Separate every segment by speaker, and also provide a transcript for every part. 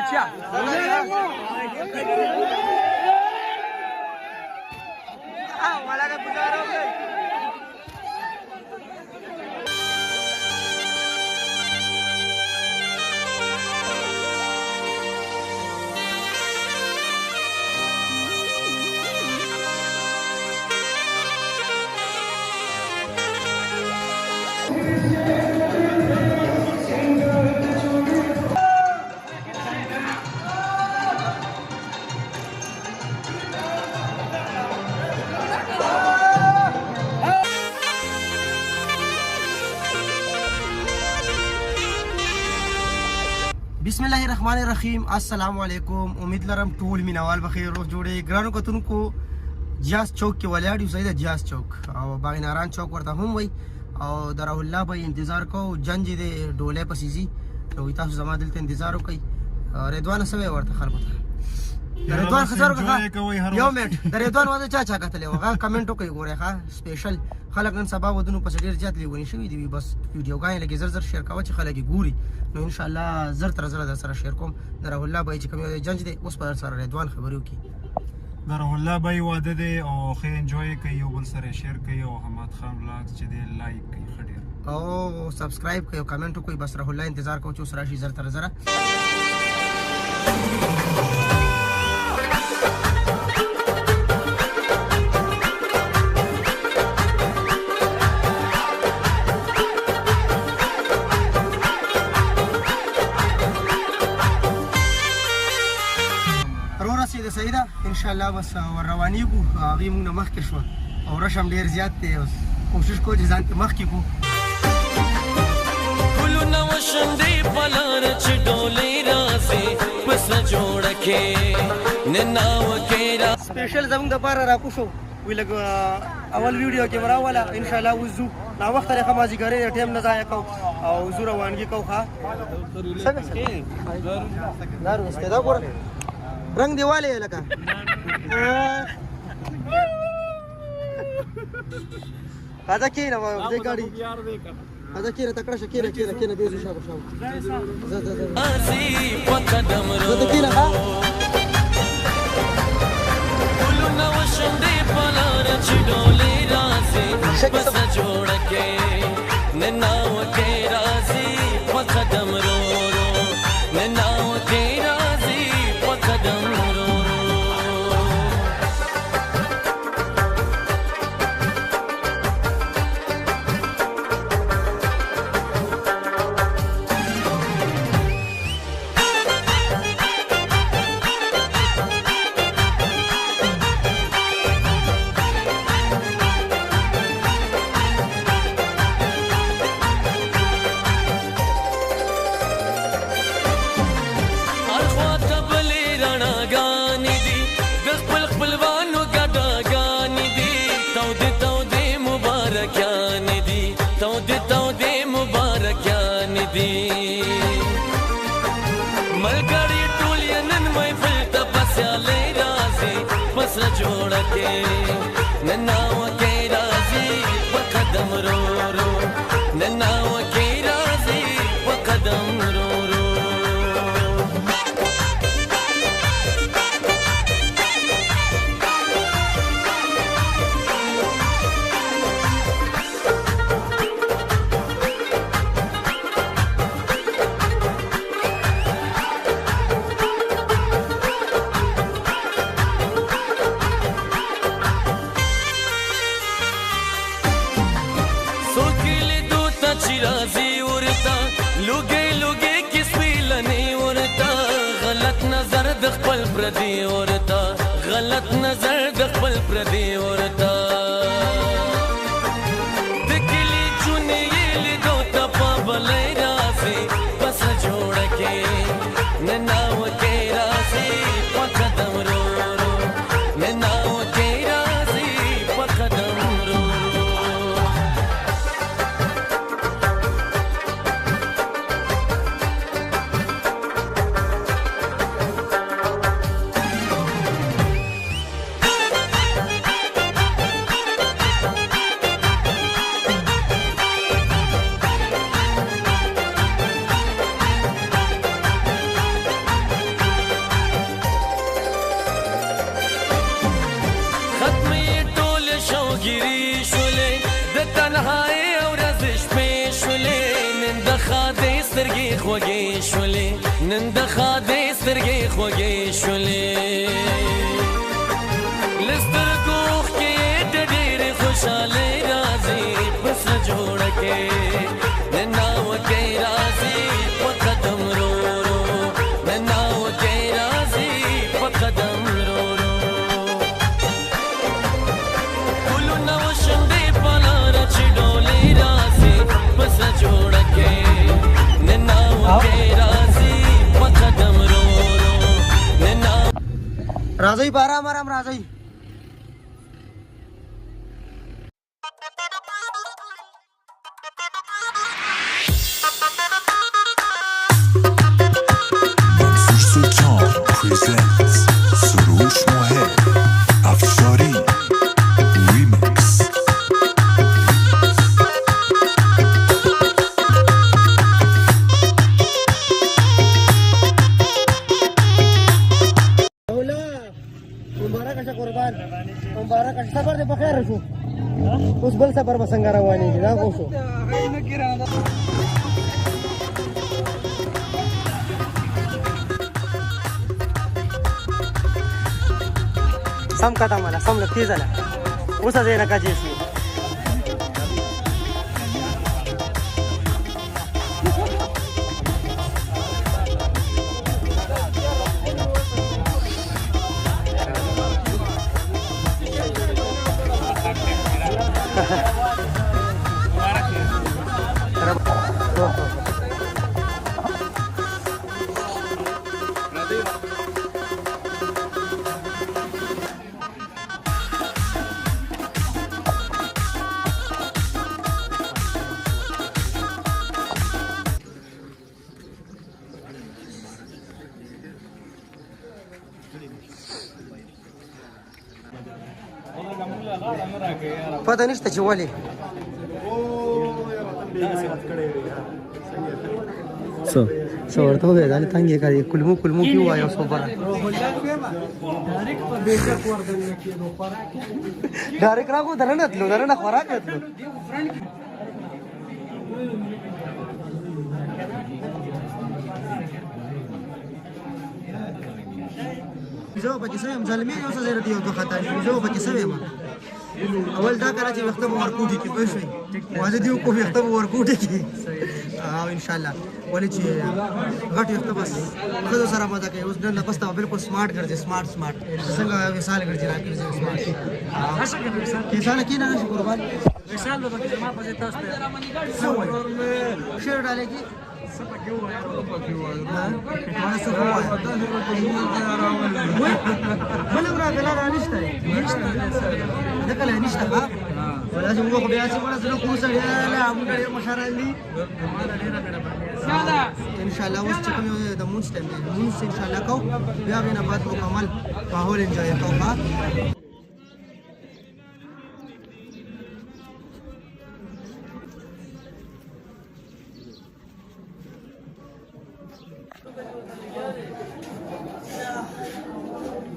Speaker 1: बादशाह वाला का गुजारा हो गया। बिस्मिल्लाहिर्रहमानिर्रहीम अस्सलाम वालेकुम। उम्मीद लरम टूल मिनवाल बखैर रोज जोड़े ग्रानो कतुनको जियास चौक के वलियाड़ी सईद जियास चौक और बागिनारान चौक वरता हम वही और दराहुल्ला भाई इंतजार को जंज दे डोले पसीजी तो इता जमा दिल इंतजार कोई रेदवान सवे वरता खलबत रेदवान खजर का यो मिनट रेदवान वाजे चाचा कतले होगा कमेंटो कोई गोरे खा स्पेशल خلق نن سبا ودونو پس ډیر زیات لیونی شوی دی بس ویډیو غاین لګي زر شیر کاوه چې خلک ګوري نو ان شاء الله زر تر در سره شیر کوم دره الله بای چې کوم جنج دی اوس په سره رضوان خبرو کی
Speaker 2: دره الله بای واده دی او خې انجوای کوي او بل سره شیر کوي او حماد خان ولاګ چې دی لایک کوي خډیر
Speaker 1: او سبسکرایب کوي کمنټ کوي بس رح الله انتظار کوم چې اوس راشي زر تر زره سیدا ان شاء الله بس ور رواني کو هغه موږ مخ کې شو او رشم ډیر زیات دی اوس کوشش کو چې ځان ته مخ کې کو ګلونه وشندې پلار چې ډولې راسي پس جوړ کې نناو کې را سپیشل زموږ د پاره را کوشو وی لګ اول ویډیو کې وراوله ان شاء الله وزو نا وخت لري خمازي ګره ټیم نه ضایع کو او زو روانګي کو ښا دارو استدا ګور رنگ دیواله لکه هذا كينا زي قاعد هذا كينا تكرش كينا بيزو شابو زاد كينا ها كلنا وشندي بلار چډولې راسي بس جوړ کې نناو کې راسي په قدم رو نناو کې راسي په قدم رو ملګری ټول نن مې فلته بساله راځي بس جوړ کې نناو کې راځي په قدم رو رو نناو کې راځي په قدم رو رو پردی ورتا غلط نظر د خپل پردی ورتا د کلی چونی لیدو ته په بلای راسي بس جوړ کې نناو کې راسي په قدم رو رو نناو کې راسي په قدم رو
Speaker 3: سهای او رزش پیشولی نند خاده سترگی خوگی شولی نند خاده سترگی خوگی شولی لستر گوخ کے دیر خوشالی رازی بس جوڑ کے نناو کے رازی وقدم رو رو نناو کے رازی وقدم رو رو کلو نو شندی پالا رچ ڈولی رازی بس جوڑ کے نناو کے رازی وقدم رو رو نناو
Speaker 1: راځي بارام آرام راځي
Speaker 4: منصور سلطان presents سروش محب افشاری ریمیکس
Speaker 1: مبارک شه قربان مبارک شه صبر دې په خیر شو اوس بل صبر به څنګه روانې دي دا خو شو سم کته مالا سم لږ تیزه ده اوس ځای نه کاجې شو پته نشته چې ولې څه ورته وویل دا تنګې کړې کلمو کلمو کې ووایه اوس خبره ډایرکټ راغو دننه تلو دننه خوراک تلو زه پکې سویم ظالمي اوس زه رته یو دوه خطا زه پکې سویم اول دا کړه چې وخت به ورکوټي کې پوه شئ واده دیو کو وخت به ورکوټي کې او ان شاء الله ولې چې غټ وخت بس خود سره ماده کوي اوس نن پسته بالکل سمارټ ګرځي سمارټ څنګه مثال ګرځي راځي سمارټ کې سال کې نه شي قربان مثال به کې ما په تاسو ته شیر ډالې کې سبا کیو ہے سبا کیو ہے ما سبا ہے ولا برا بلا نشته ده کله نشته ها ولازم موږ بیا چې ولا زنه کوم سړی له موږ ډیر مشران دي ان شاء الله اوس چې کوم د مونږ ټایم دی مونږ ان شاء الله کو بیا به نه بعد مکمل ماحول انجوای کوو ها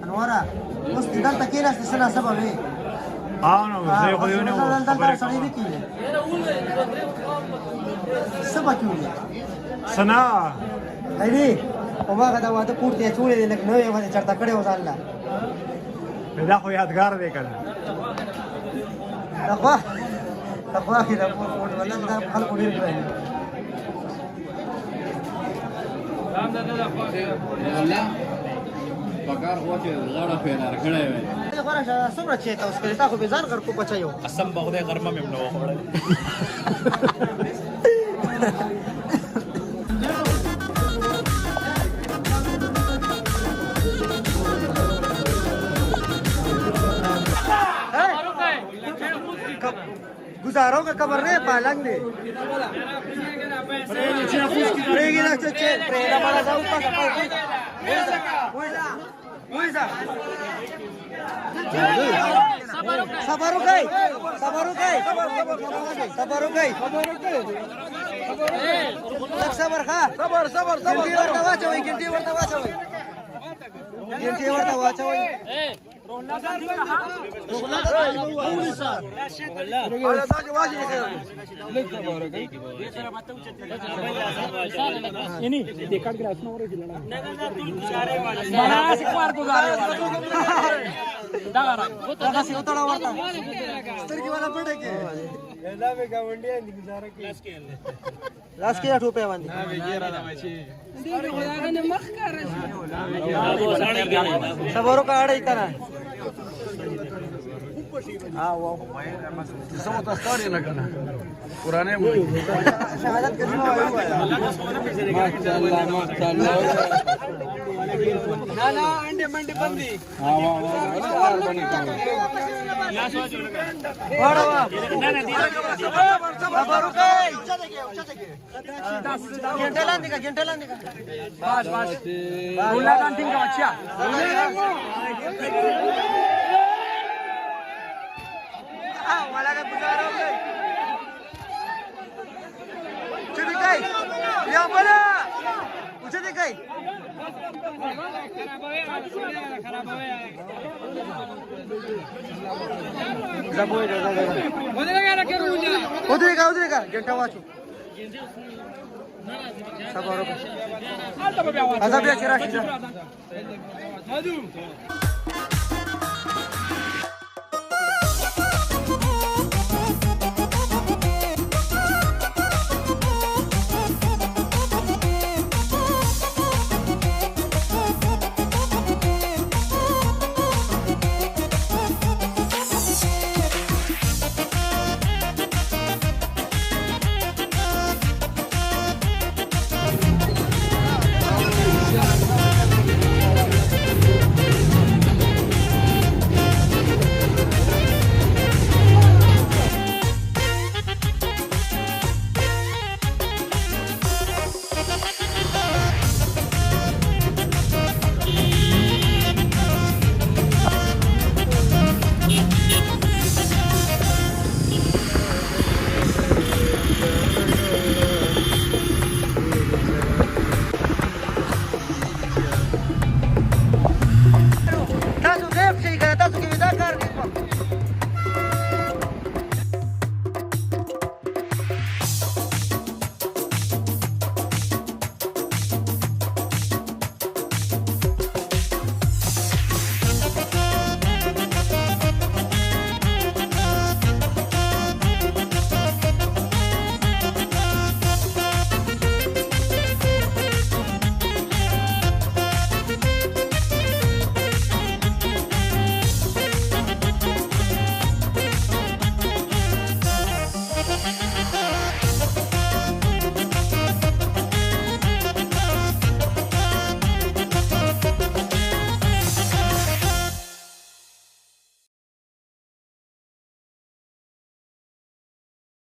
Speaker 1: انوارا اوس دلته کې راځي سنا سبب وي
Speaker 2: نو زه خو یو نه
Speaker 1: دلته سړی دی کې سبب کیږي
Speaker 2: سنا
Speaker 1: ایوی او هغه دا واده کوټ دی چولې لکه نو یو باندې چرته کړي وځه الله
Speaker 2: دا خو یادګار دی کنه
Speaker 1: تقوا کې دا کوټ ولا دا خلک ډیر کوي
Speaker 5: والله پکار هو چې غاړه پیدا کړې وي
Speaker 1: دا خورا څومره چې تاسو کړی تا خو به ځان غر کو بچایو
Speaker 5: قسم به خدای غرمه مې نو خوړل
Speaker 1: गुजारो का कबर रे पालंग ने प्रेगी ना चचे प्रेगा बड़ा जाऊ का sabaru kai sabar kha sabar ginti warta wachawai last के रुपया बांधी सबरो का आड़े इतना हाँ वो
Speaker 5: पुराने
Speaker 1: अंडे मंडे बंदी उधरे का घंटा वाचू सब और